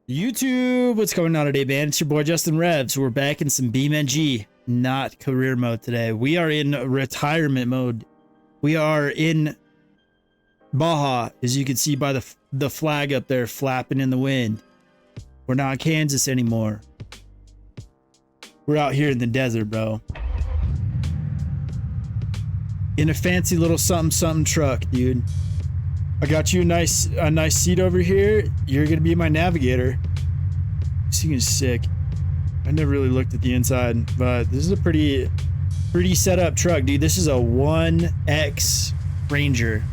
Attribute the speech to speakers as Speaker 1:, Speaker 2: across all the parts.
Speaker 1: YouTube, what's going on today, man? It's your boy Justin Revs. We're back in some BeamNG, not career mode today. We are in retirement mode. We are in Baja, as you can see by the flag up there flapping in the wind. We're not in Kansas anymore. We're out here in the desert, bro. In a fancy little something truck, dude. I got you a nice seat over here. You're gonna be my navigator. This thing is sick. I never really looked at the inside, but this is a pretty set up truck, dude. This is a 1X Ranger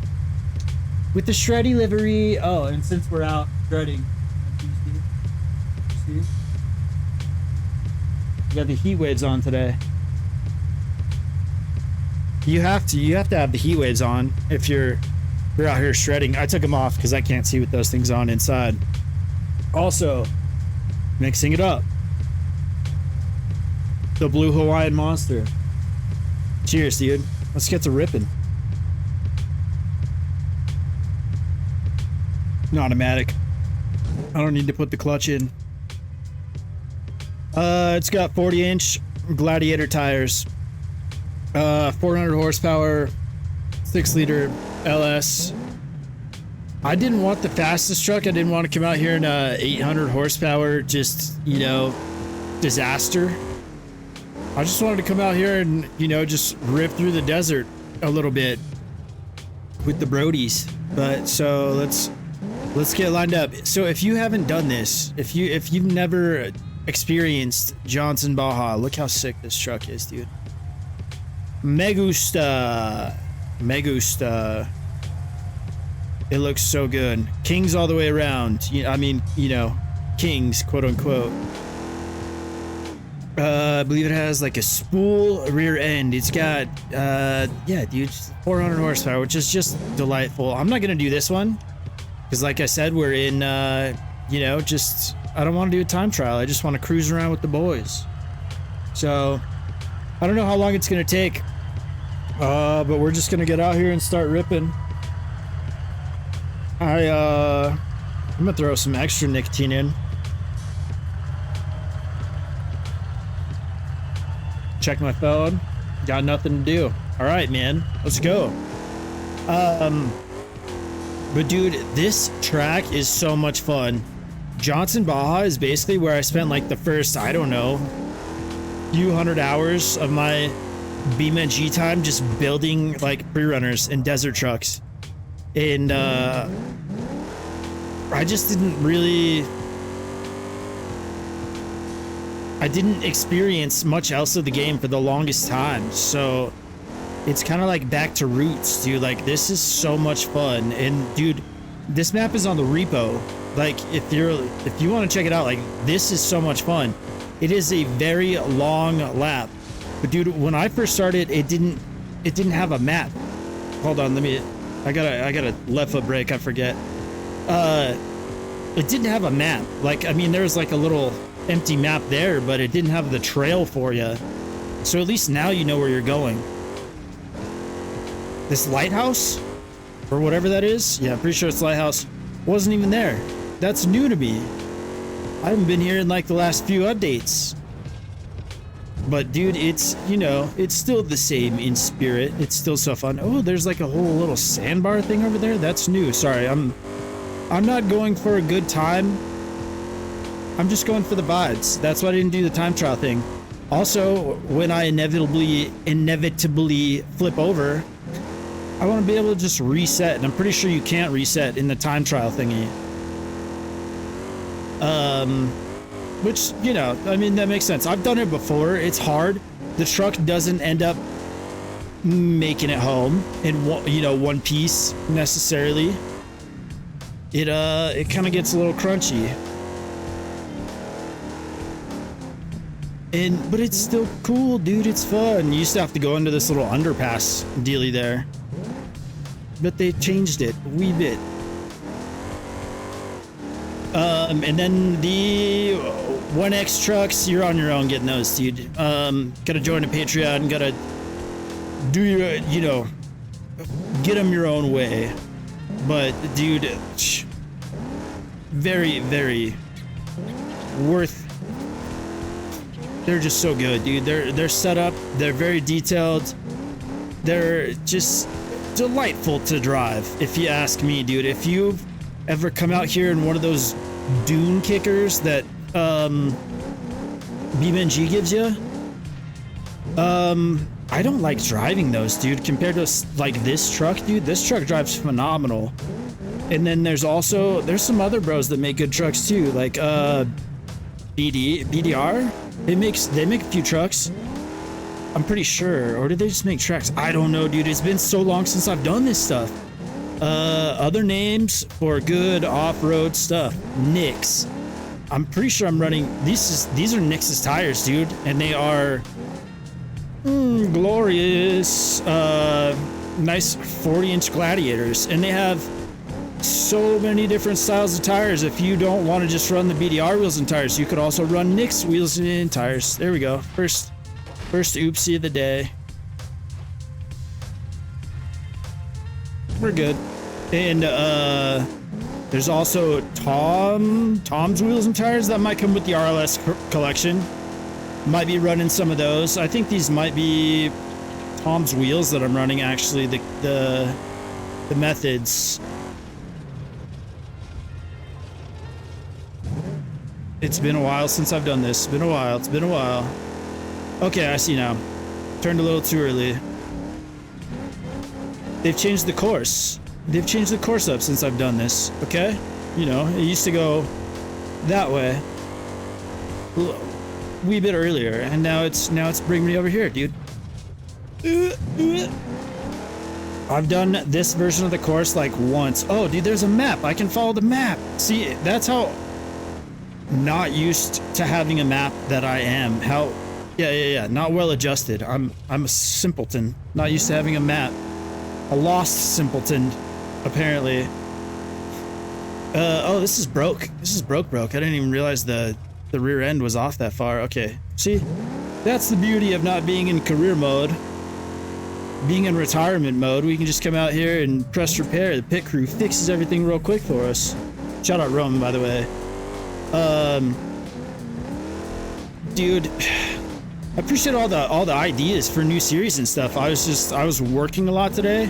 Speaker 1: with the shreddy livery. Oh, and since we're out shredding, see? You got the heat waves on today. You have to have the heat waves on if you're out here shredding. I took them off because I can't see with those things on inside. Also, mixing it up. The Blue Hawaiian Monster. Cheers, dude. Let's get to ripping. An automatic. I don't need to put the clutch in. It's got 40-inch Gladiator tires. 400 horsepower, 6-liter LS. I didn't want the fastest truck. I didn't want to come out here in a 800 horsepower, just, you know, disaster. I just wanted to come out here and, you know, just rip through the desert a little bit with the Brodies. But so let's get lined up. So if you haven't done this, if you've never experienced Johnson Baja, look how sick this truck is, dude. Me gusta. It looks so good. Kings all the way around. I mean, you know, kings, quote unquote. I believe it has like a spool rear end. It's got, yeah, dude, 400 horsepower, which is just delightful. I'm not going to do this one because, like I said, we're in, you know, just, I don't want to do a time trial. I just want to cruise around with the boys. So I don't know how long it's going to take, but we're just going to get out here and start ripping. I'm going to throw some extra nicotine in. Check my phone. Got nothing to do. All right, man. Let's go. But dude, this track is so much fun. Johnson Baja is basically where I spent like the first, I don't know, few hundred hours of my BeamNG time just building like pre-runners and desert trucks. And I just I didn't experience much else of the game for the longest time. So it's kind of like back to roots, dude. Like, this is so much fun. And dude, this map is on the repo. Like, if you want to check it out, like, this is so much fun. It is a very long lap. But dude, when I first started, it didn't have a map. Hold on, I got a left foot brake, I forget. It didn't have a map. Like, I mean, there was like a little empty map there, but it didn't have the trail for you. So at least now you know where you're going. This lighthouse, or whatever that is, yeah, I'm pretty sure it's lighthouse, wasn't even there. That's new to me. I haven't been here in like the last few updates. But dude, it's, you know, it's still the same in spirit. It's still so fun. Oh, there's like a whole little sandbar thing over there. That's new. Sorry, I'm not going for a good time. I'm just going for the vibes. That's why I didn't do the time trial thing. Also, when I inevitably flip over, I want to be able to just reset, and I'm pretty sure you can't reset in the time trial thingy. Which, you know, I mean, that makes sense. I've done it before. It's hard. The truck doesn't end up making it home in one piece necessarily. It kind of gets a little crunchy. But it's still cool, dude. It's fun. You used to have to go into this little underpass dealy there, but they changed it a wee bit. And then the 1X trucks, you're on your own getting those, dude. Gotta join a Patreon. Gotta do your, you know, get them your own way. But dude, very, very worth. They're just so good, dude. They're set up. They're very detailed. They're just delightful to drive, if you ask me, dude. If you've ever come out here in one of those Dune Kickers that BeamNG gives you, I don't like driving those, dude. Compared to like this truck, dude, this truck drives phenomenal. And then there's some other bros that make good trucks too, like BDR. They make a few trucks, I'm pretty sure. Or did they just make tracks? I don't know, dude. It's been so long since I've done this stuff. Other names for good off-road stuff. Nix. I'm pretty sure I'm running these are Nix's tires, dude, and they are glorious, nice 40-inch Gladiators, and they have so many different styles of tires. If you don't want to just run the BDR wheels and tires, you could also run Nix wheels and tires. There we go. First oopsie of the day. We're good. And there's also Tom's wheels and tires that might come with the RLS collection. Might be running some of those. I think these might be Tom's wheels that I'm running, actually, the methods. It's been a while since I've done this. It's been a while. Okay, I see now. Turned a little too early. They've changed the course. They've changed the course up since I've done this, okay? You know, it used to go that way a wee bit earlier, and now it's bringing me over here, dude. I've done this version of the course like once. Oh, dude, there's a map. I can follow the map. See, that's how not used to having a map that I am. How, yeah. Not well adjusted. I'm a simpleton. Not used to having a map. A lost simpleton, apparently. Oh, this is broke. This is broke. I didn't even realize the rear end was off that far. Okay. See, that's the beauty of not being in career mode. Being in retirement mode, we can just come out here and press repair. The pit crew fixes everything real quick for us. Shout out Roman, by the way. Dude, I appreciate all the ideas for new series and stuff. I was working a lot today,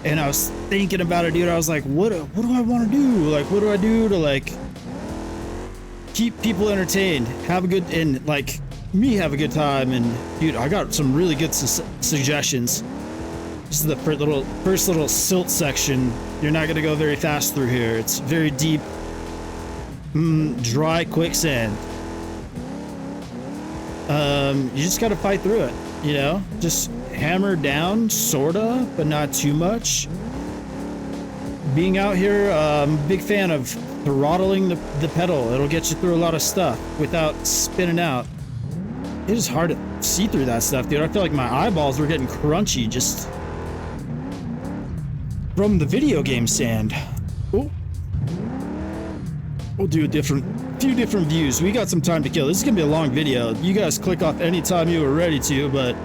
Speaker 1: and I was thinking about it, dude. I was like, what do I want to do? Like, what do I do to like keep people entertained, have a good, and like me have a good time? And dude, I got some really good suggestions. This is the first little silt section. You're not gonna go very fast through here. It's very deep, dry quicksand. You just gotta fight through it, you know? Just hammer down, sorta, but not too much. Being out here, I'm a big fan of throttling the pedal. It'll get you through a lot of stuff without spinning out. It is hard to see through that stuff, dude. I feel like my eyeballs were getting crunchy just from the video game sand. Oh. We'll do a few different views. We got some time to kill. This is gonna be a long video. You guys click off anytime you were ready to, but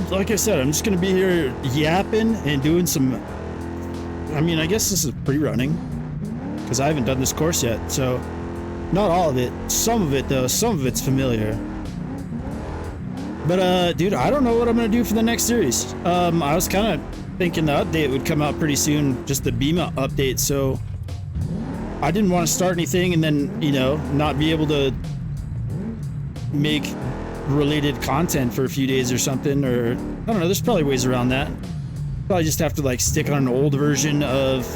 Speaker 1: like I said, I'm just gonna be here yapping and doing some, I mean, I guess this is pre-running because I haven't done this course yet, so not all of it. Some of it though, some of it's familiar. But dude, I don't know what I'm gonna do for the next series. I was kind of thinking the update would come out pretty soon, just the Beam update, so I didn't want to start anything and then, you know, not be able to make related content for a few days or something, or I don't know, there's probably ways around that. Probably just have to like stick on an old version of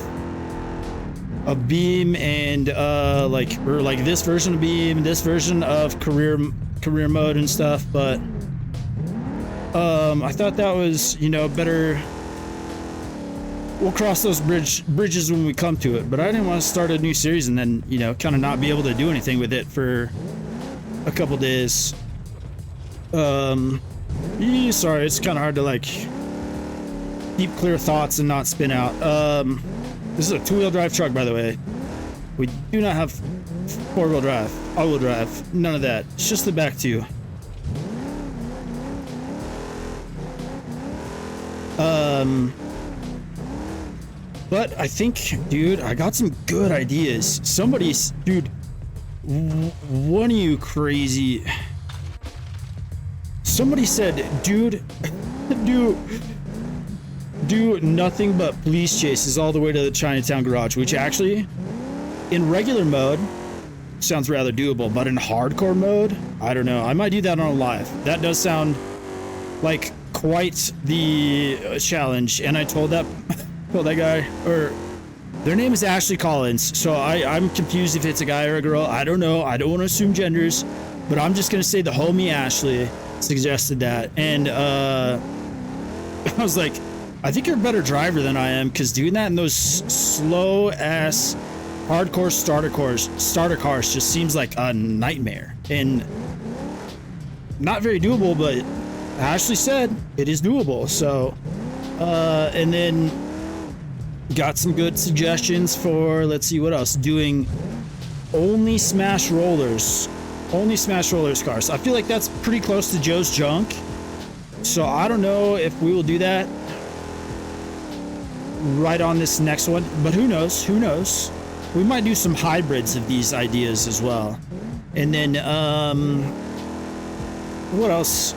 Speaker 1: Beam and like this version of Beam, this version of career mode and stuff, but I thought that was, you know, better. We'll cross those bridges when we come to it, but I didn't want to start a new series and then, you know, kind of not be able to do anything with it for a couple days. Sorry, it's kind of hard to like keep clear thoughts and not spin out. This is a two-wheel drive truck, by the way. We do not have four-wheel drive, all-wheel drive, none of that. It's just the back two. But I think, dude, I got some good ideas. Dude, One of you crazy. Somebody said, dude, do nothing but police chases all the way to the Chinatown garage, which actually, in regular mode, sounds rather doable, but in hardcore mode, I don't know. I might do that on a live. That does sound like quite the challenge. And I told that guy, or their name is Ashley Collins, so I'm confused if it's a guy or a girl. I don't know. I don't want to assume genders, but I'm just gonna say the homie Ashley suggested that, and I was like, I think you're a better driver than I am, because doing that in those slow ass hardcore starter cars just seems like a nightmare and not very doable. But Ashley said it is doable, so and then got some good suggestions for, let's see what else, doing only smash rollers cars. I feel like that's pretty close to Joe's junk, so I don't know if we will do that right on this next one, but who knows. We might do some hybrids of these ideas as well. And then what else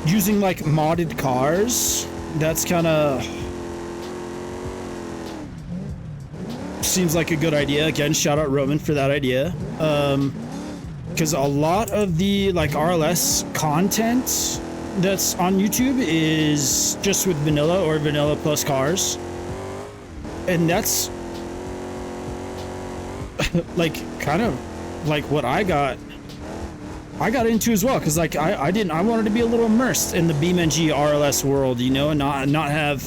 Speaker 1: using like modded cars, that's kind of seems like a good idea. Again, shout out Roman for that idea, because a lot of the like RLS content that's on YouTube is just with vanilla or vanilla plus cars, and that's like kind of like what I got into as well, because like I wanted to be a little immersed in the BeamNG RLS world, you know, and not have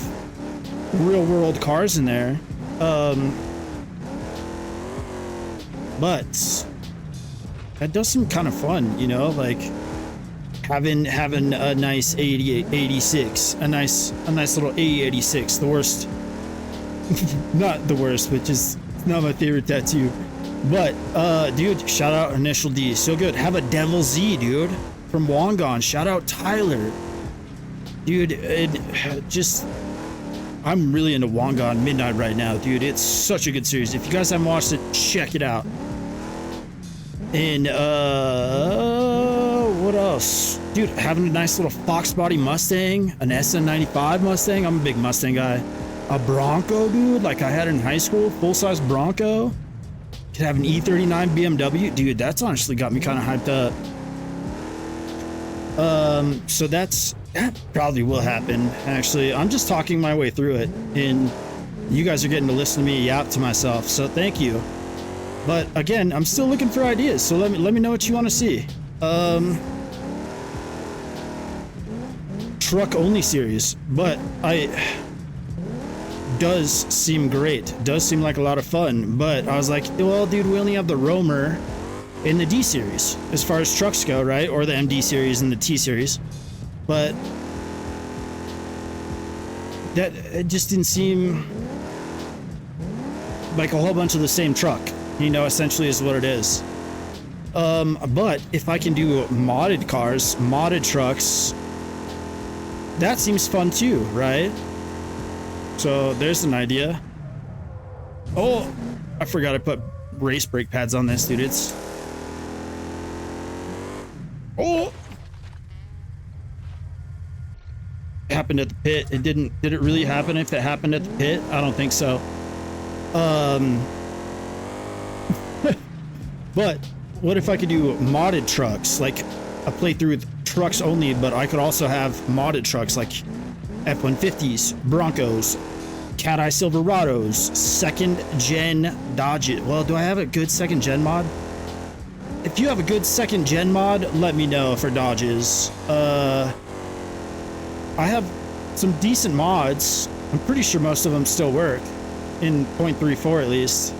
Speaker 1: real world cars in there. But that does seem kind of fun, you know, like having a nice 86, a nice little 86. The worst, not the worst, which is not my favorite tattoo. But dude, shout out Initial D, so good. Have a Devil Z, dude, from Wongon. Shout out Tyler, dude. I'm really into Wongon Midnight right now, dude. It's such a good series. If you guys haven't watched it, check it out. And what else? Dude, having a nice little Fox body Mustang, an SN95 Mustang. I'm a big Mustang guy. A Bronco, dude, like I had in high school, full-size Bronco. Could have an E39 BMW. Dude, that's honestly got me kind of hyped up. So that probably will happen, actually. I'm just talking my way through it, and you guys are getting to listen to me yap to myself, so thank you. But again, I'm still looking for ideas, so let me know what you want to see. Truck only series, but does seem great. Does seem like a lot of fun, but I was like, well, dude, we only have the Roamer in the D series as far as trucks go, right? Or the MD series and the T series. But that it just didn't seem like a whole bunch of the same truck, you know, essentially is what it is. But if I can do modded cars, modded trucks, that seems fun too, right? So there's an idea. Oh, I forgot I put race brake pads on this, dude. It's... Oh! It happened at the pit. It didn't... Did it really happen if it happened at the pit? I don't think so. But what if I could do modded trucks? Like a playthrough with trucks only, but I could also have modded trucks like F-150s, Broncos, Cat Eye Silverados, second gen Dodge. Well, do I have a good second gen mod? If you have a good second gen mod, let me know for Dodges. I have some decent mods. I'm pretty sure most of them still work in 0.34 at least.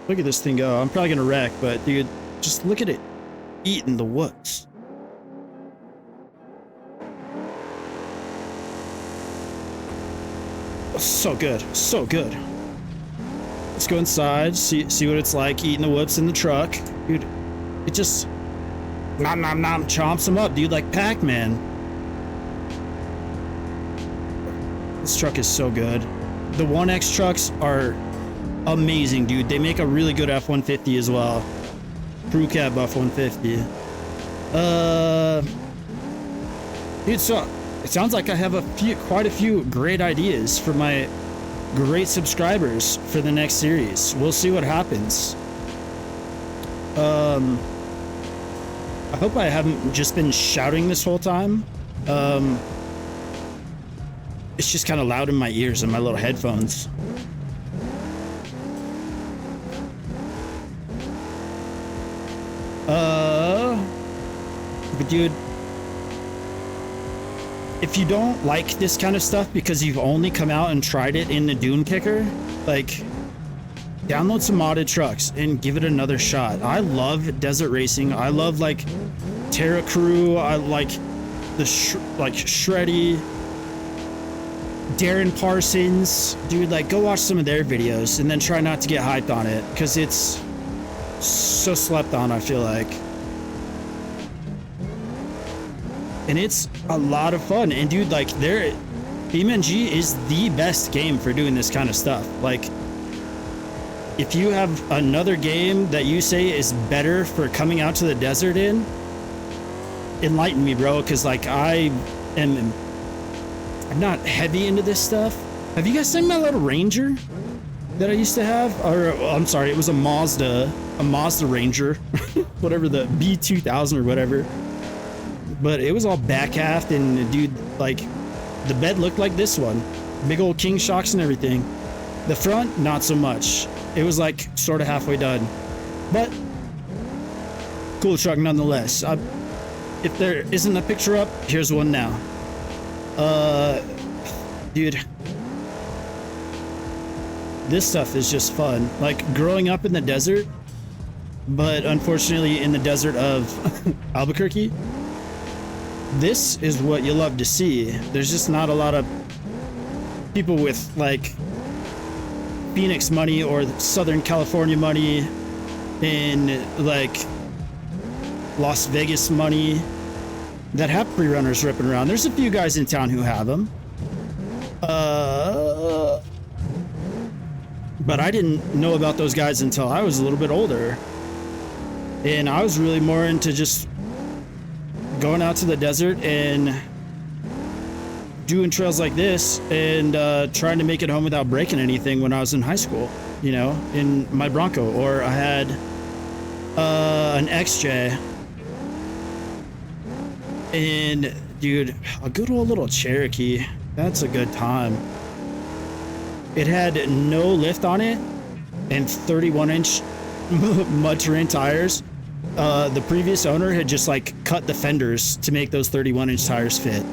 Speaker 1: Look at this thing go. I'm probably gonna wreck, but dude, just look at it eating the woods. So good, so good. Let's go inside, see what it's like eating the whoops in the truck. Dude, it just nom nom nom chomps them up, dude, like Pac-Man. This truck is so good. The 1X trucks are amazing, dude. They make a really good F-150 as well. Crew cab F-150. Dude, so it sounds like I have quite a few great ideas for my great subscribers for the next series. We'll see what happens. I hope I haven't just been shouting this whole time. It's just kind of loud in my ears and my little headphones. But dude, if you don't like this kind of stuff because you've only come out and tried it in the Dune Kicker, like, download some modded trucks and give it another shot. I love desert racing. I love like Terra Crew. I like the Shreddy, Darren Parsons, dude. Like, go watch some of their videos and then try not to get hyped on it because it's so slept on, I feel like. And it's a lot of fun. And dude, like, BeamNG is the best game for doing this kind of stuff. Like, if you have another game that you say is better for coming out to the desert in, enlighten me, bro, because like I'm not heavy into this stuff. Have you guys seen my little Ranger that I used to have? Or I'm sorry, it was a Mazda Ranger, whatever, the B2000 or whatever. But it was all back-halved, and dude, like, the bed looked like this one, big old king shocks and everything. The front, not so much. It was like sort of halfway done, but cool truck nonetheless. If there isn't a picture up, here's one now. Dude, this stuff is just fun. Like, growing up in the desert, but unfortunately in the desert of Albuquerque, this is what you love to see. There's just not a lot of people with like Phoenix money or Southern California money and like Las Vegas money that have pre-runners ripping around. There's a few guys in town who have them. But I didn't know about those guys until I was a little bit older. And I was really more into just going out to the desert and doing trails like this and trying to make it home without breaking anything when I was in high school, you know, in my Bronco. Or I had an XJ. And dude, a good old little Cherokee, that's a good time. It had no lift on it and 31-inch mud terrain tires. The previous owner had just like cut the fenders to make those 31-inch tires fit.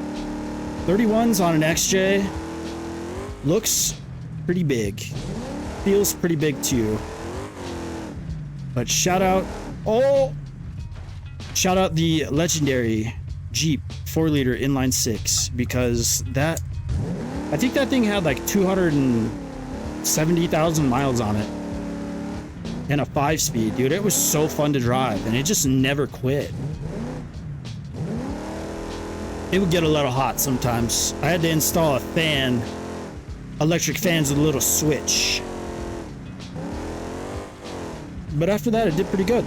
Speaker 1: 31s on an XJ looks pretty big, feels pretty big too. But shout out the legendary Jeep 4-liter inline 6, because that, I think that thing had like 270,000 miles on it and a 5-speed, dude. It was so fun to drive and it just never quit. It would get a little hot sometimes. I had to install a fan, electric fans with a little switch. But after that, it did pretty good.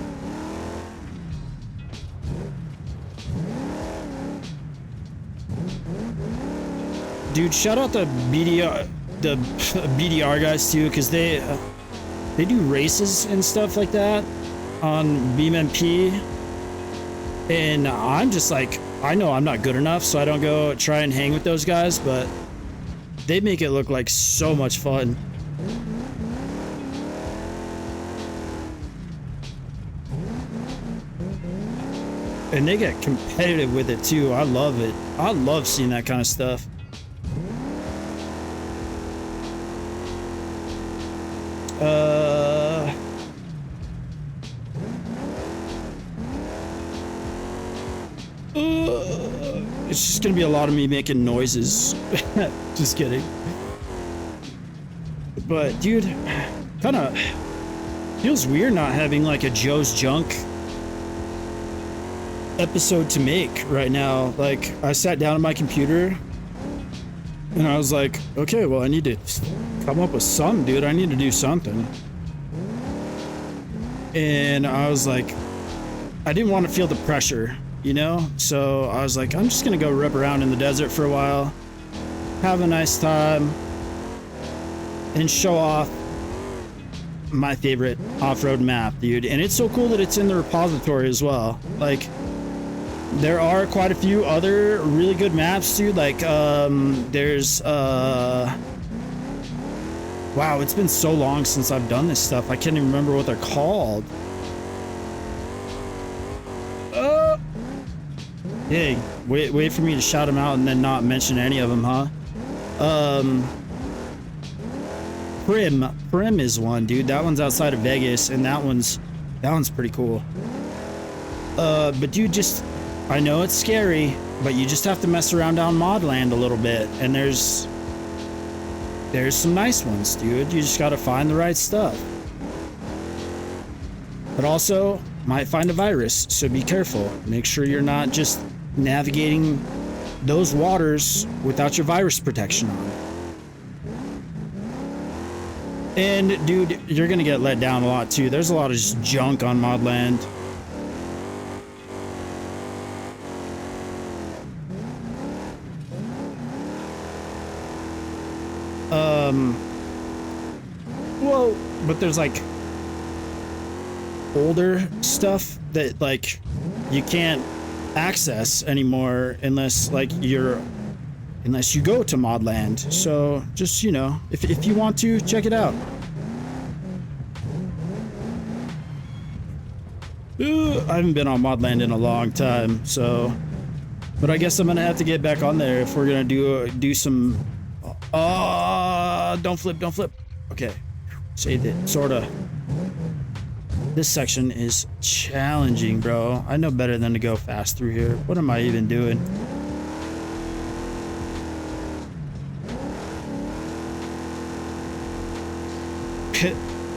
Speaker 1: Dude, shout out the BDR guys too, because they do races and stuff like that on BeamNG. And I'm just like, I know I'm not good enough, so I don't go try and hang with those guys, but they make it look like so much fun. And they get competitive with it too. I love it. I love seeing that kind of stuff. It's just gonna be a lot of me making noises. Just kidding. But dude, kind of feels weird not having like a Joe's Junk episode to make right now. Like, I sat down at my computer And I was like, okay, well, I need to come up with something, dude. I need to do something. And I was like, I didn't want to feel the pressure, you know? So I was like, I'm just going to go rip around in the desert for a while, have a nice time, and show off my favorite off-road map, dude. And it's so cool that it's in the repository as well. Like, there are quite a few other really good maps, dude. Like, there's, wow, it's been so long since I've done this stuff. I can't even remember what they're called. Hey, wait for me to shout them out and then not mention any of them, huh? Prim is one, dude. That one's outside of Vegas, and that one's pretty cool. But dude, just, I know it's scary, but you just have to mess around down Modland a little bit, and there's some nice ones, dude. You just gotta find the right stuff. But also, might find a virus, so be careful. Make sure you're not just navigating those waters without your virus protection on. And dude, you're gonna get let down a lot too. There's a lot of just junk on Modland. Well, but there's like older stuff that like you can't access anymore unless you go to Modland. So just, you know, if you want to check it out. I haven't been on Modland in a long time, so, but I guess I'm gonna have to get back on there if we're gonna do some. Don't flip. Okay, saved it, sorta. This section is challenging, bro. I know better than to go fast through here. What am I even doing?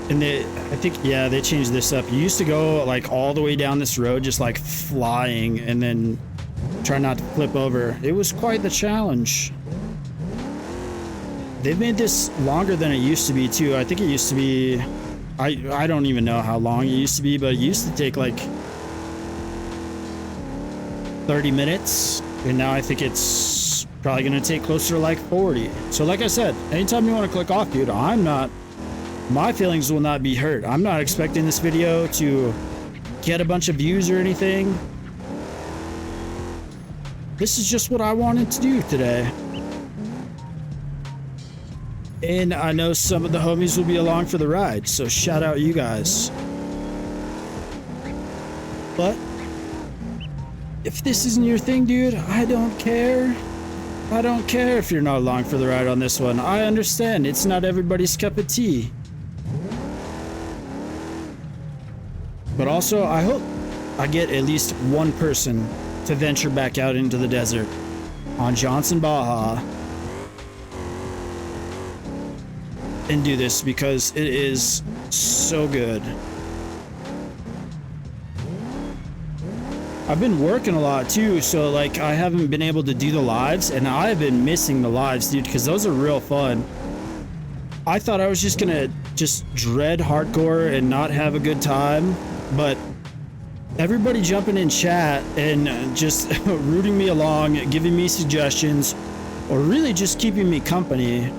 Speaker 1: And I think, yeah, they changed this up. You used to go like all the way down this road, just like flying, and then try not to flip over. It was quite the challenge. They've made this longer than it used to be too. I think it used to be, I don't even know how long it used to be, but it used to take like 30 minutes. And now I think it's probably going to take closer to like 40. So like I said, anytime you want to click off, dude, my feelings will not be hurt. I'm not expecting this video to get a bunch of views or anything. This is just what I wanted to do today. And I know some of the homies will be along for the ride, so shout out you guys. But if this isn't your thing, dude, I don't care. I don't care if you're not along for the ride on this one. I understand. It's not everybody's cup of tea. But also, I hope I get at least one person to venture back out into the desert on Johnson Baja and do this, because it is so good. I've been working a lot too, so like I haven't been able to do the lives, and I've been missing the lives, dude, because those are real fun. I thought I was just gonna dread hardcore and not have a good time, but everybody jumping in chat and just rooting me along, giving me suggestions, or really just keeping me company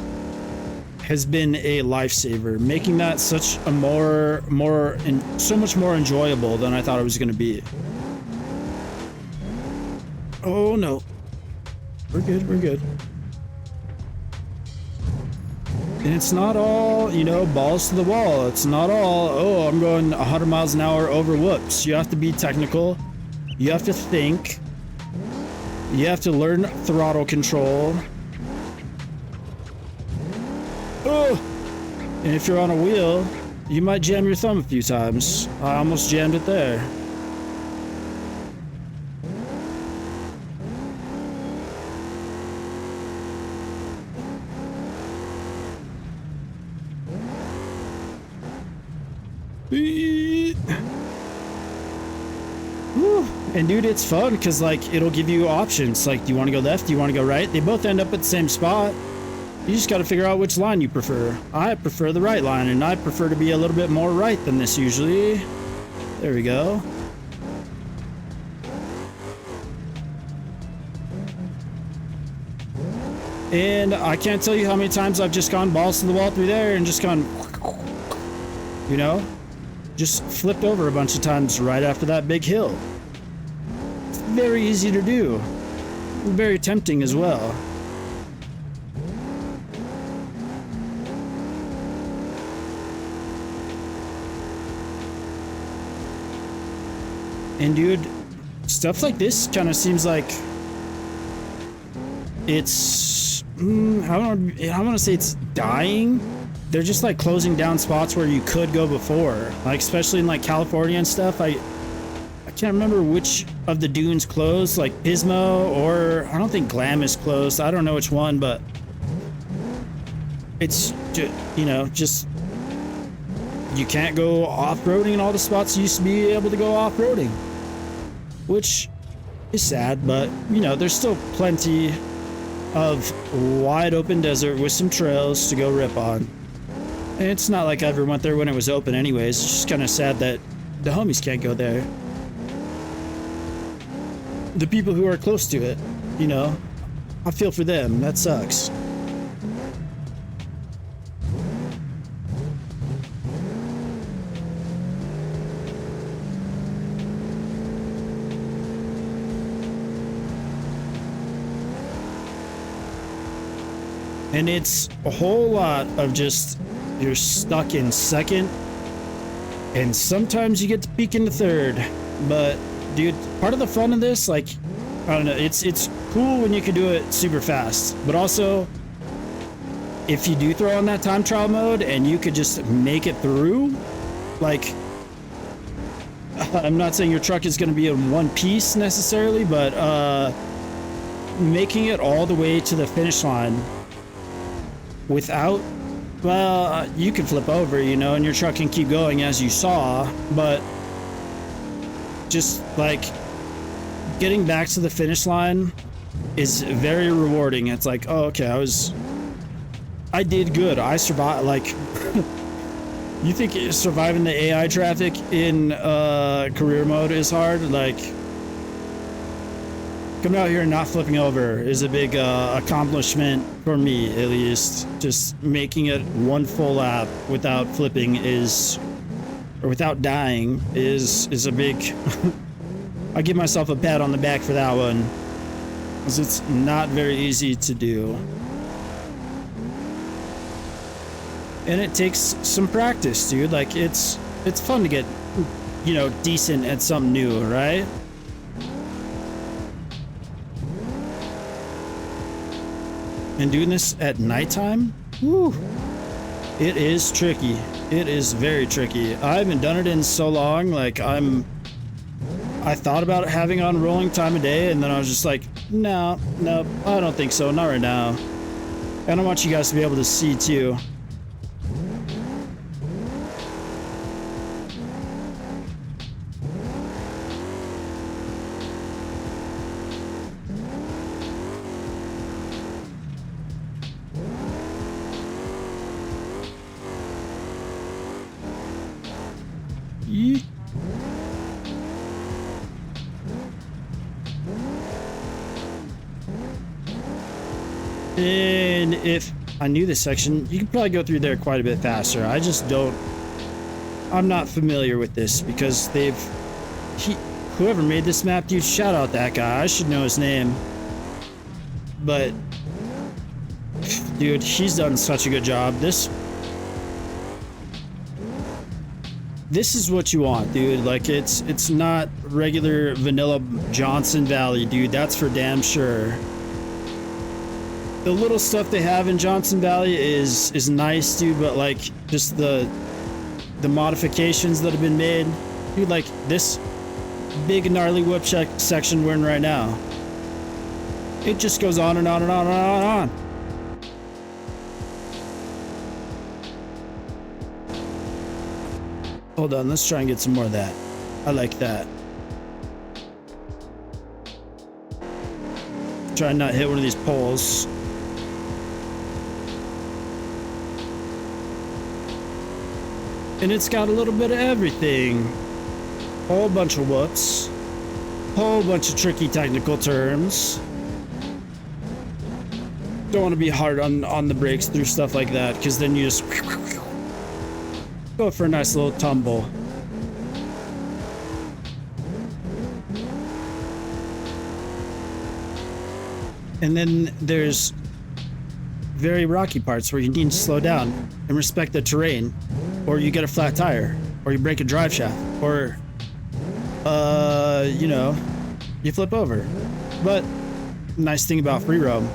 Speaker 1: has been a lifesaver, making that such a so much more enjoyable than I thought it was going to be. Oh no, we're good. And it's not all, you know, balls to the wall. It's not all, oh, I'm going 100 miles an hour over whoops. You have to be technical. You have to think. You have to learn throttle control. Oh! And if you're on a wheel, you might jam your thumb a few times. I almost jammed it there. Whew. And dude, it's fun because like it'll give you options. Like, do you want to go left? Do you want to go right? They both end up at the same spot. You just got to figure out which line you prefer. I prefer the right line, and I prefer to be a little bit more right than this usually. There we go. And I can't tell you how many times I've just gone balls to the wall through there and just gone, you know, just flipped over a bunch of times right after that big hill. It's very easy to do. Very tempting as well. And dude, stuff like this kind of seems like it's, I don't want to say it's dying. They're just like closing down spots where you could go before, like especially in like California and stuff. I can't remember which of the dunes closed, like Pismo, or I don't think Glam is closed. I don't know which one, but it's just, you know, just you can't go off-roading in all the spots you used to be able to go off-roading, which is sad, but you know, there's still plenty of wide open desert with some trails to go rip on. And it's not like I ever went there when it was open anyways. It's just kind of sad that the homies can't go there. The people who are close to it, you know, I feel for them. That sucks. And it's a whole lot of just, you're stuck in second, and sometimes you get to peek into third. But dude, part of the fun of this, like, I don't know, it's cool when you can do it super fast, but also if you do throw on that time trial mode and you could just make it through, like, I'm not saying your truck is going to be in one piece necessarily, but making it all the way to the finish line without, well, you can flip over, you know, and your truck can keep going as you saw, but just like getting back to the finish line is very rewarding. It's like, oh, okay, I did good. I survived. Like, you think surviving the AI traffic in career mode is hard? Like, coming out here and not flipping over is a big accomplishment for me, at least. Just making it one full lap without flipping or without dying is a big I give myself a pat on the back for that one, because it's not very easy to do, and it takes some practice, dude. Like, it's fun to get, you know, decent at something new, right? And doing this at nighttime, whew, it is tricky. It is very tricky. I haven't done it in so long. Like, I thought about having on rolling time of day, and then I was just like, no, I don't think so. Not right now. And I want you guys to be able to see too. And if I knew this section, you could probably go through there quite a bit faster. I just don't, I'm not familiar with this because whoever made this map, dude, shout out that guy. I should know his name. But dude, he's done such a good job. This is what you want, dude. Like, it's not regular vanilla Johnson Valley, dude. That's for damn sure. The little stuff they have in Johnson Valley is nice, dude, but like just the modifications that have been made, dude, like this big gnarly whip check section we're in right now. It just goes on and on and on and on and on. Hold on, let's try and get some more of that. I like that. Try and not hit one of these poles. And it's got a little bit of everything. Whole bunch of whoops. Whole bunch of tricky technical terms. Don't want to be hard on the brakes through stuff like that, because then you just go for a nice little tumble. And then there's very rocky parts where you need to slow down and respect the terrain, or you get a flat tire, or you break a drive shaft, or you know, you flip over. But nice thing about free roam,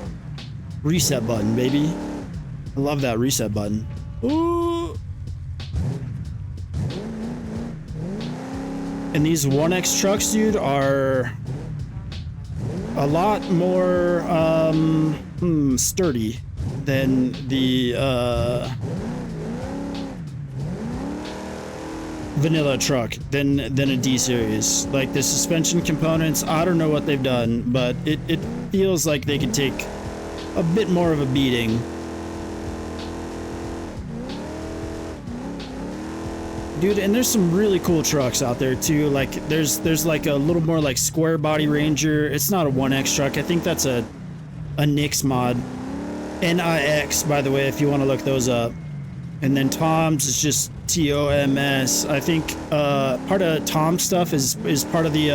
Speaker 1: reset button, baby. I love that reset button. Ooh. And these 1X trucks, dude, are a lot more sturdy than the vanilla truck, than a D series. Like the suspension components, I don't know what they've done, but it feels like they could take a bit more of a beating. Dude, and there's some really cool trucks out there too. Like there's like a little more like square body Ranger. It's not a 1X truck. I think that's a Nix mod. NIX, by the way, if you want to look those up. And then Tom's is just TOMS. I think part of Tom's stuff is part of the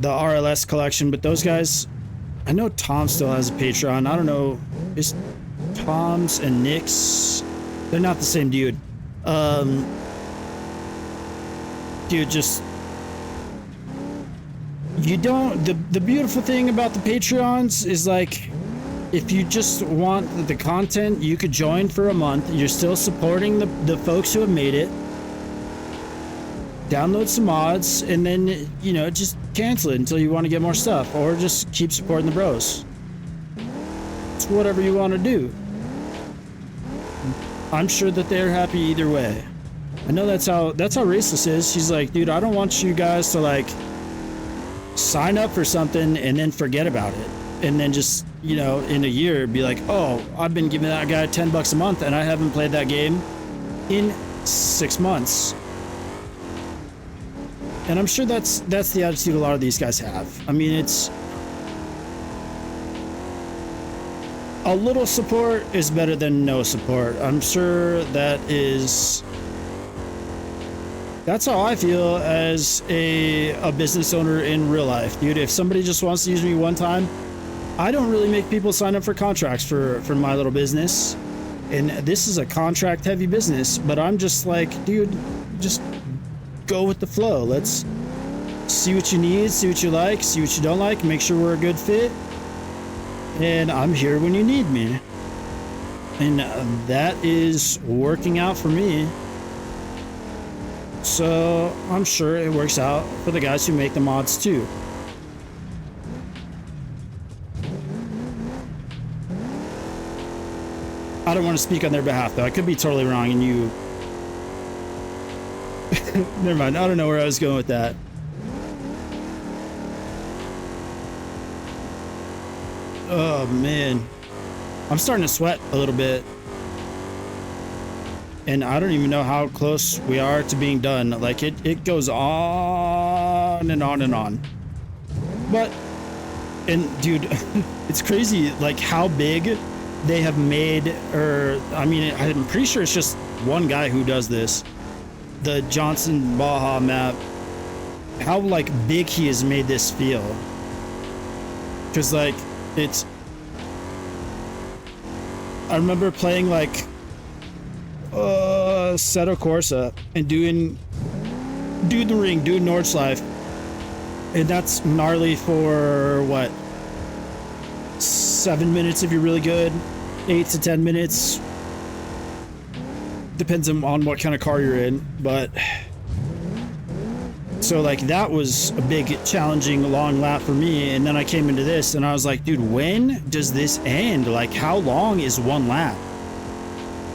Speaker 1: RLS collection, but those guys, I know Tom still has a Patreon. I don't know, is Tom's and Nix, they're not the same dude. Dude, just, you don't, the beautiful thing about the Patreons is like, if you just want the content, you could join for a month. You're still supporting the folks who have made it. Download some mods, and then, you know, just cancel it until you want to get more stuff, or just keep supporting the bros. It's whatever you want to do. I'm sure that they're happy either way. I know that's how Raceless is. She's like, dude, I don't want you guys to like sign up for something and then forget about it, and then just, you know, in a year be like, oh, I've been giving that guy $10 a month and I haven't played that game in 6 months. And I'm sure that's the attitude a lot of these guys have. I mean, it's a little support is better than no support. I'm sure that's how I feel as a business owner in real life, dude. If somebody just wants to use me one time, I don't really make people sign up for contracts for my little business. And this is a contract heavy business, but I'm just like, dude, just go with the flow. Let's see what you need, see what you like, see what you don't like, make sure we're a good fit. And I'm here when you need me. And that is working out for me. So I'm sure it works out for the guys who make the mods too. I don't want to speak on their behalf though. I could be totally wrong and you... Never mind. I don't know where I was going with that. Oh man. I'm starting to sweat a little bit. And I don't even know how close we are to being done. Like it goes on and on and on. But, and dude, it's crazy like how big they have made, or I mean, I'm pretty sure it's just one guy who does this. The Johnson Baja map, how like big he has made this feel. Cause like it's, I remember playing like Seto Corsa and doing the ring, doing Nordschleife, and that's gnarly for what, 7 minutes if you're really good, 8 to 10 minutes, depends on what kind of car you're in. But so like that was a big challenging long lap for me, and then I came into this and I was like, dude, when does this end? Like how long is one lap?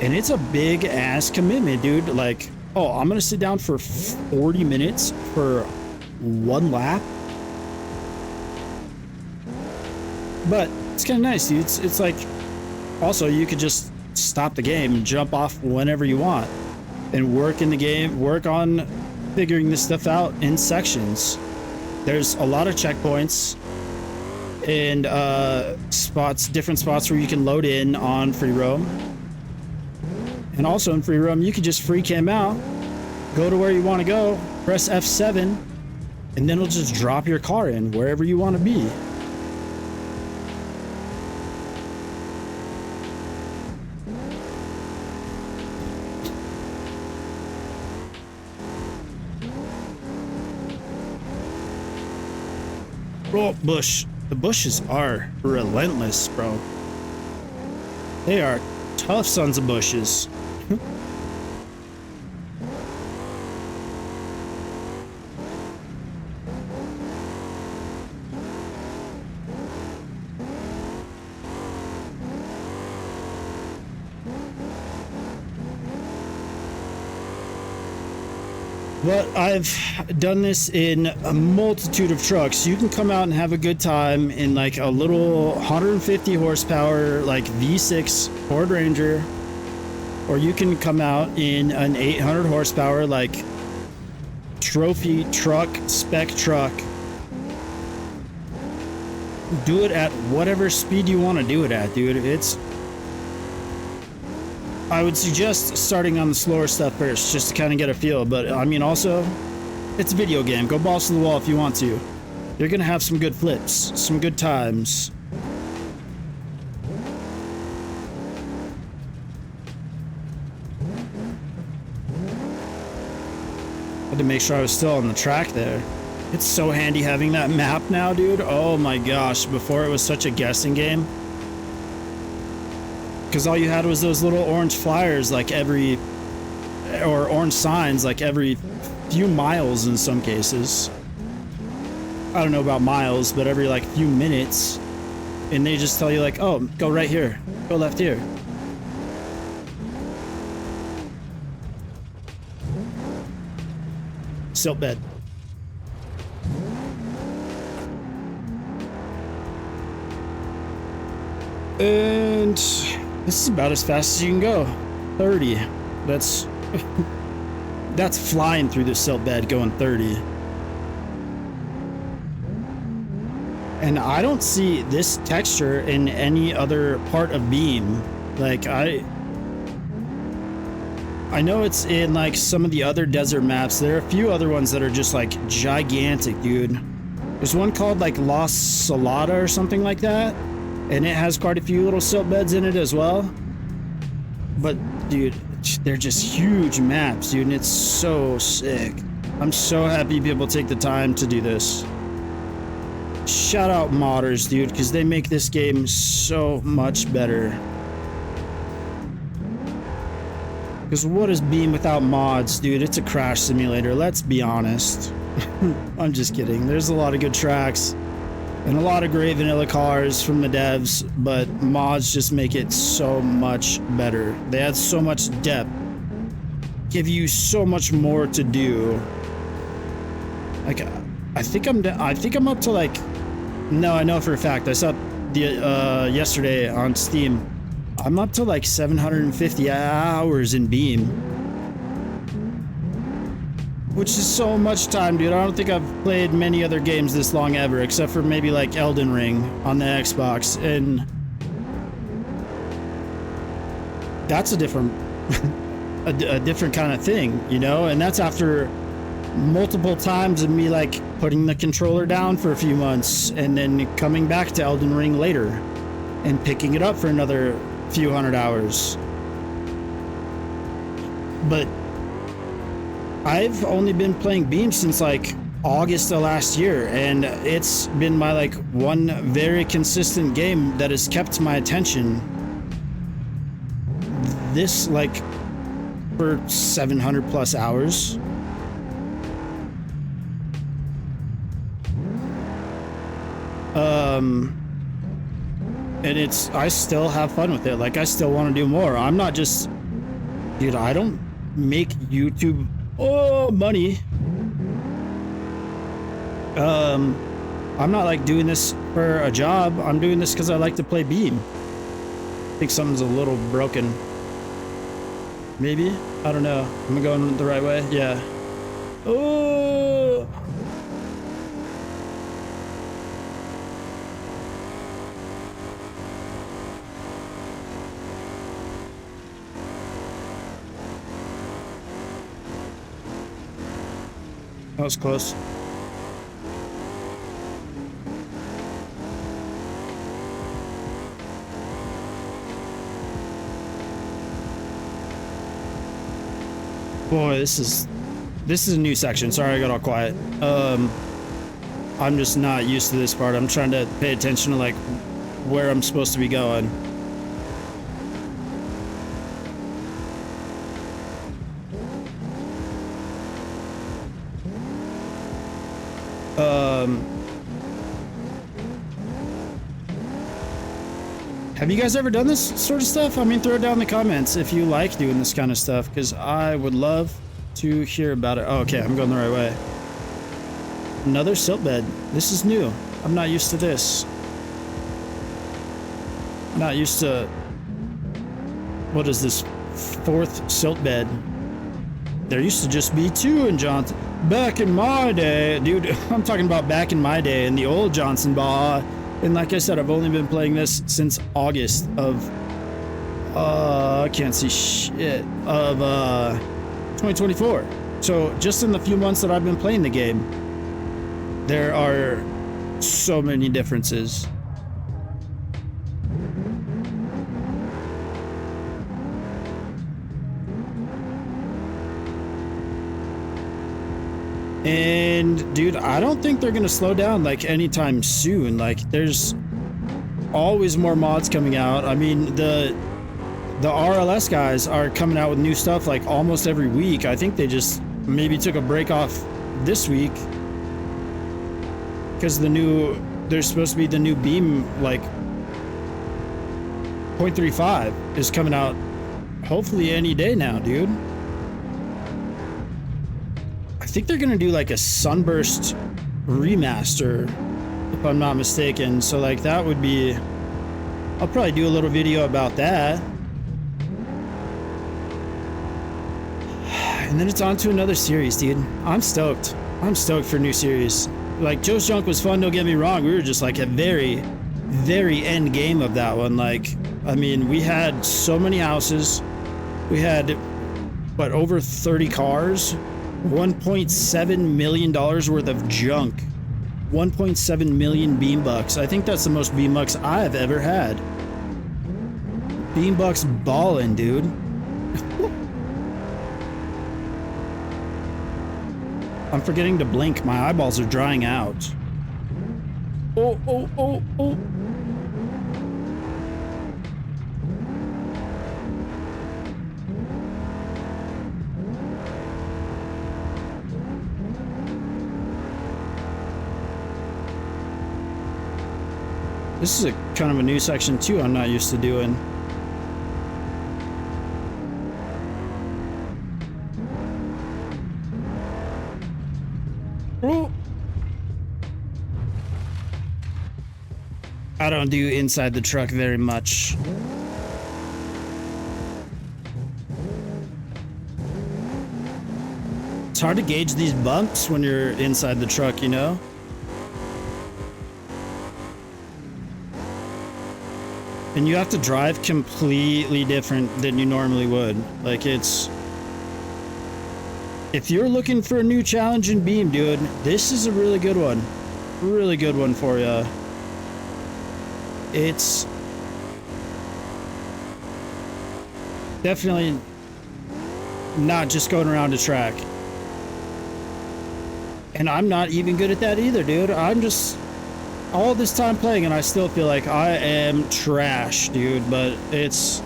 Speaker 1: And it's a big ass commitment, dude. Like, oh, I'm gonna sit down for 40 minutes for one lap. But it's kind of nice, dude. It's like, also you could just stop the game and jump off whenever you want and work in the game, work on figuring this stuff out in sections. There's a lot of checkpoints and different spots where you can load in on free roam. And also in free roam, you can just free cam out, go to where you want to go, press F7, and then it'll just drop your car in wherever you want to be. Oh, bush. The bushes are relentless, bro. They are tough sons of bushes. But I've done this in a multitude of trucks. You can come out and have a good time in like a little 150 horsepower, like V6 Ford Ranger, or you can come out in an 800 horsepower, like trophy truck, spec truck. Do it at whatever speed you want to do it at, dude. I would suggest starting on the slower stuff first, just to kind of get a feel. But I mean, also, it's a video game. Go balls to the wall if you want to. You're gonna have some good flips, some good times. Had to make sure I was still on the track there. It's so handy having that map now, dude. Oh my gosh, before it was such a guessing game. Because all you had was those little orange flyers like or orange signs like every few miles in some cases. I don't know about miles, but every like few minutes. And they just tell you like, oh, go right here, go left here. Silt bed. And this is about as fast as you can go. 30. That's that's flying through the silt bed going 30. And I don't see this texture in any other part of Beam. Like I know it's in like some of the other desert maps. There are a few other ones that are just like gigantic, dude. There's one called like Los Salada or something like that. And it has quite a few little silt beds in it as well. But, dude, they're just huge maps, dude, and it's so sick. I'm so happy people take the time to do this. Shout out modders, dude, because they make this game so much better. Because what is Beam without mods, dude? It's a crash simulator, let's be honest. I'm just kidding. There's a lot of good tracks. And a lot of great vanilla cars from the devs, but mods just make it so much better. They add so much depth, give you so much more to do. Like, I think I'm up to like, no, I know for a fact. I saw the yesterday on Steam. I'm up to like 750 hours in Beam. Which is so much time, dude. I don't think I've played many other games this long ever, except for maybe like Elden Ring on the Xbox, and that's a different, a different kind of thing, you know. And that's after multiple times of me like putting the controller down for a few months, and then coming back to Elden Ring later, and picking it up for another few hundred hours. But I've only been playing Beam since like August of last year, and it's been my like one very consistent game that has kept my attention this like for 700 plus hours. And I still have fun with it. Like I still want to do more. I'm not just, dude, I don't make YouTube money I'm not like doing this for a job. I'm doing this because I like to play Beam. I think something's a little broken. Maybe? I don't know. Am I going the right way? Yeah. Oh! That was close. Boy, this is a new section. Sorry, I got all quiet. I'm just not used to this part. I'm trying to pay attention to like where I'm supposed to be going. Have you guys ever done this sort of stuff? I mean, throw it down in the comments if you like doing this kind of stuff, because I would love to hear about it. Oh, okay, I'm going the right way. Another silt bed. This is new. I'm not used to this. Not used to... What is this? 4th silt bed. There used to just be 2 in Johnson. Back in my day, dude, I'm talking about back in my day in the old Johnson Baja. And like I said, I've only been playing this since August of, I can't see shit, of 2024. So just in the few months that I've been playing the game, there are so many differences. And dude, I don't think they're gonna slow down like anytime soon. Like there's always more mods coming out. I mean, the RLS guys are coming out with new stuff like almost every week. I think they just maybe took a break off this week because there's supposed to be the new Beam like 0.35 is coming out hopefully any day now, dude. I think they're gonna do like a Sunburst remaster, if I'm not mistaken. So like that would be, I'll probably do a little video about that. And then it's on to another series, dude. I'm stoked. I'm stoked for a new series. Like Joe's Junk was fun, don't get me wrong. We were just like at very, very end game of that one. Like, I mean, we had so many houses. We had, what, over 30 cars? $1.7 million worth of junk. 1.7 million beam bucks. I think that's the most beam bucks I've ever had. Beam bucks ballin', dude. I'm forgetting to blink. My eyeballs are drying out. Oh, oh, oh, oh. This is a kind of a new section too I'm not used to doing. Oh. I don't do inside the truck very much. It's hard to gauge these bumps when you're inside the truck, you know? And you have to drive completely different than you normally would. Like it's... If you're looking for a new challenge in Beam, dude, this is a really good one. Really good one for you. It's... definitely not just going around a track. And I'm not even good at that either, dude. I'm just... all this time playing and I still feel like I am trash, dude, but it's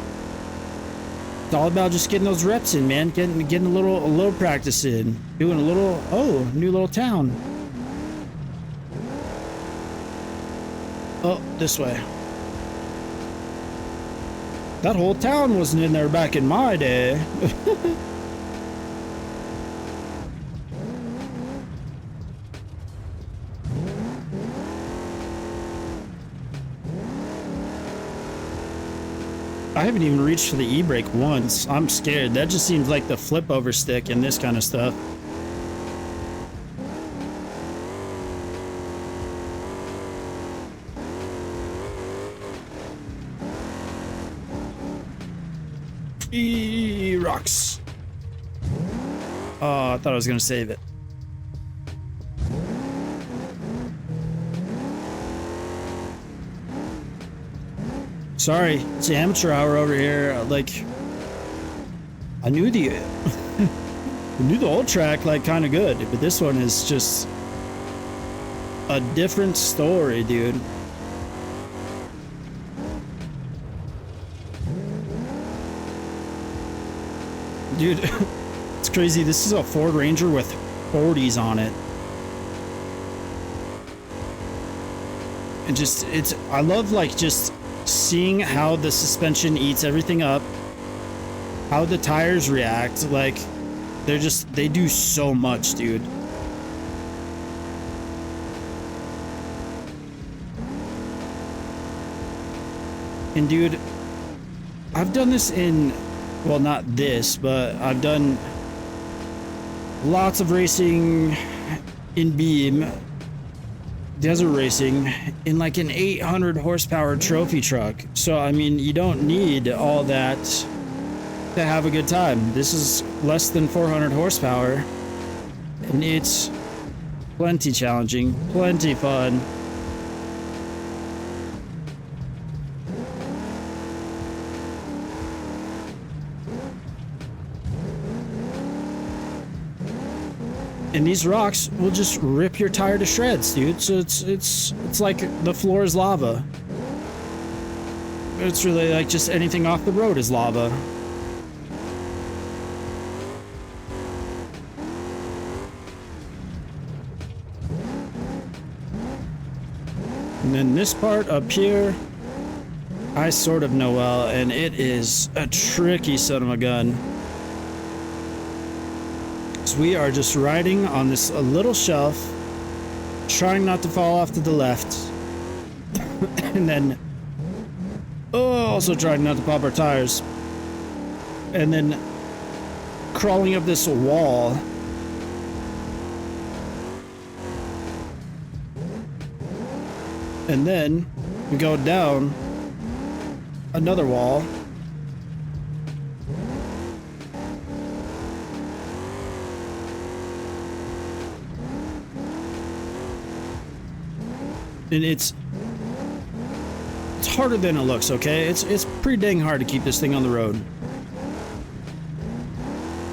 Speaker 1: all about just getting those reps in, man. Getting a little practice in. Doing a little, oh, new little town. Oh, this way. That whole town wasn't in there back in my day. I haven't even reached for the e-brake once. I'm scared. That just seems like the flip over stick and this kind of stuff. Rocks. Oh, I thought I was gonna save it. Sorry, it's amateur hour over here. Like, I knew the I knew the old track like kind of good, but this one is just a different story, dude. Dude, it's crazy. This is a Ford Ranger with 40s on it. And just, I love like just seeing how the suspension eats everything up, how the tires react. Like, they do so much, dude. And dude, I've done this in, well, not this, but I've done lots of racing in Beam, desert racing, in like an 800 horsepower trophy truck. So, I mean, you don't need all that to have a good time. This is less than 400 horsepower, and it's plenty challenging, plenty fun. And these rocks will just rip your tire to shreds, dude. So it's like the floor is lava. It's really like just anything off the road is lava. And then this part up here, I sort of know well, and it is a tricky son of a gun. We are just riding on this little shelf, trying not to fall off to the left, and then also trying not to pop our tires, and then crawling up this wall, and then we go down another wall. And it's harder than it looks, okay? It's pretty dang hard to keep this thing on the road.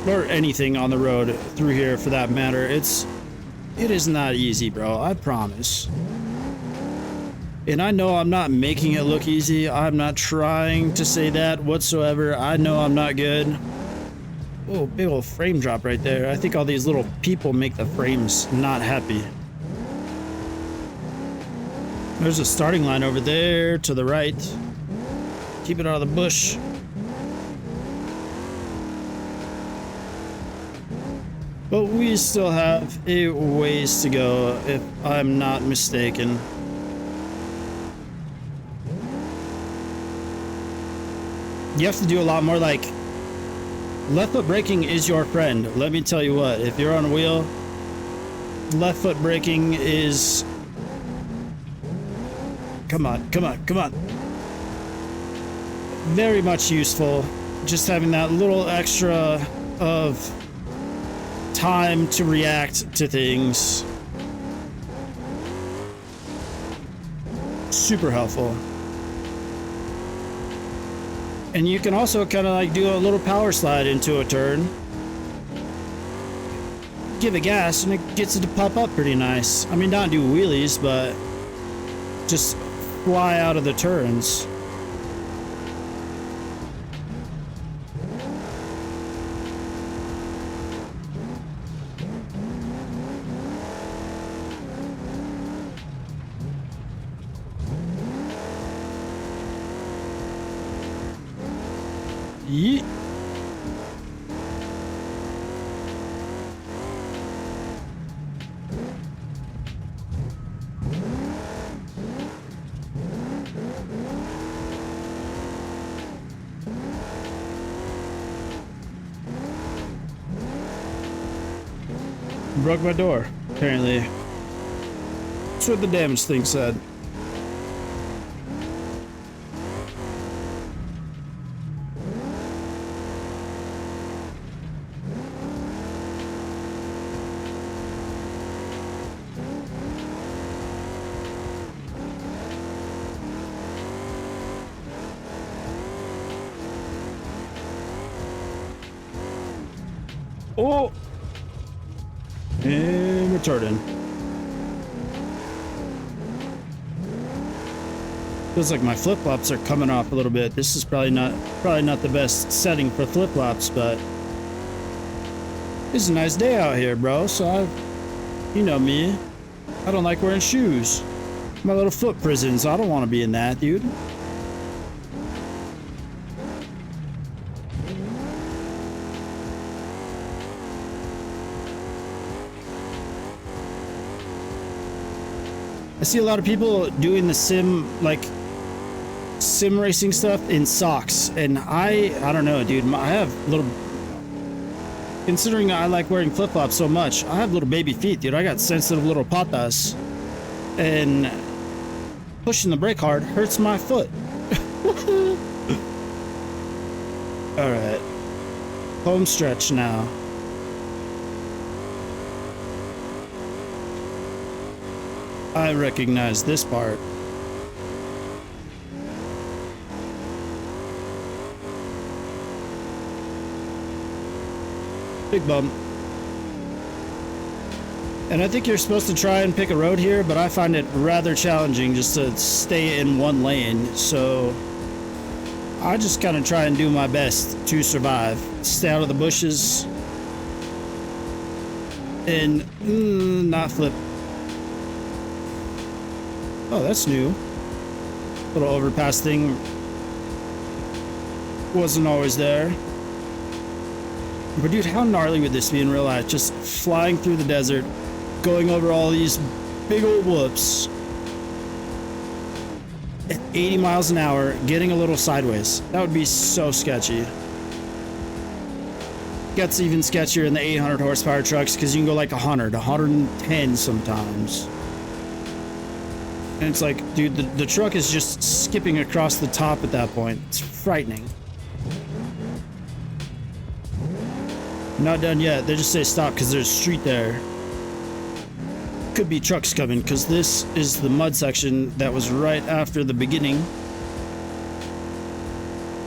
Speaker 1: Or anything on the road through here for that matter. It is not easy, bro, I promise. And I know I'm not making it look easy. I'm not trying to say that whatsoever. I know I'm not good. Oh, big old frame drop right there. I think all these little people make the frames not happy. There's a starting line over there to the right. Keep it out of the bush. But we still have a ways to go, if I'm not mistaken. You have to do a lot more, like, left foot braking is your friend. Let me tell you what, if you're on a wheel, left foot braking is... Come on, come on, come on. Very much useful. Just having that little extra of time to react to things. Super helpful. And you can also kind of like do a little power slide into a turn. Give it gas and it gets it to pop up pretty nice. I mean, not do wheelies, but just fly out of the turns. Yeet. Broke my door, apparently. That's what the damage thing said. Oh! And we're turning. Feels like my flip-flops are coming off a little bit. This is probably not the best setting for flip-flops, but it's a nice day out here, bro. So you know me. I don't like wearing shoes. My little foot prison, so I don't want to be in that, dude. I see a lot of people doing the sim racing stuff in socks, and I don't know, dude. I have little, considering I like wearing flip-flops so much, I have little baby feet, dude. I got sensitive little patas, and pushing the brake hard hurts my foot. All right, home stretch now. I recognize this part. Big bump. And I think you're supposed to try and pick a road here, but I find it rather challenging just to stay in one lane. So I just kind of try and do my best to survive. Stay out of the bushes. And not flip. Oh, that's new. Little overpass thing wasn't always there. But dude, how gnarly would this be in real life? Just flying through the desert, going over all these big old whoops at 80 miles an hour, getting a little sideways. That would be so sketchy. Gets even sketchier in the 800 horsepower trucks because you can go like 100, 110 sometimes. And it's like, dude, the truck is just skipping across the top at that point. It's frightening. Not done yet. They just say stop because there's a street there. Could be trucks coming because this is the mud section that was right after the beginning.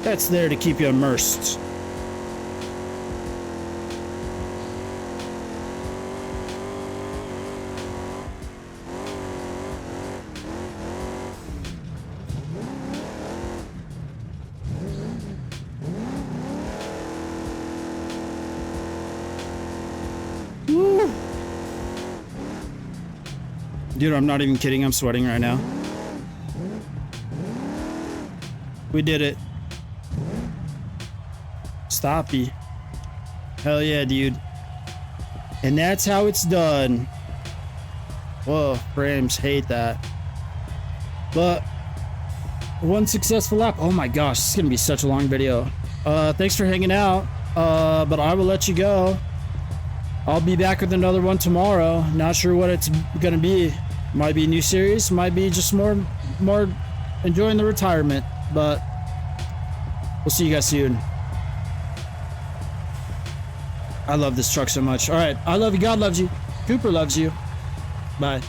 Speaker 1: That's there to keep you immersed. Woo. Dude, I'm not even kidding. I'm sweating right now. We did it. Stoppy. Hell yeah, dude. And that's how it's done. Whoa, frames hate that. But one successful lap. Oh my gosh, this is gonna be such a long video. Thanks for hanging out. But I will let you go. I'll be back with another one tomorrow. Not sure what it's gonna be. Might be a new series, might be just more enjoying the retirement, but we'll see you guys soon. I love this truck so much. All right, I love you. God loves you. Cooper loves you. Bye.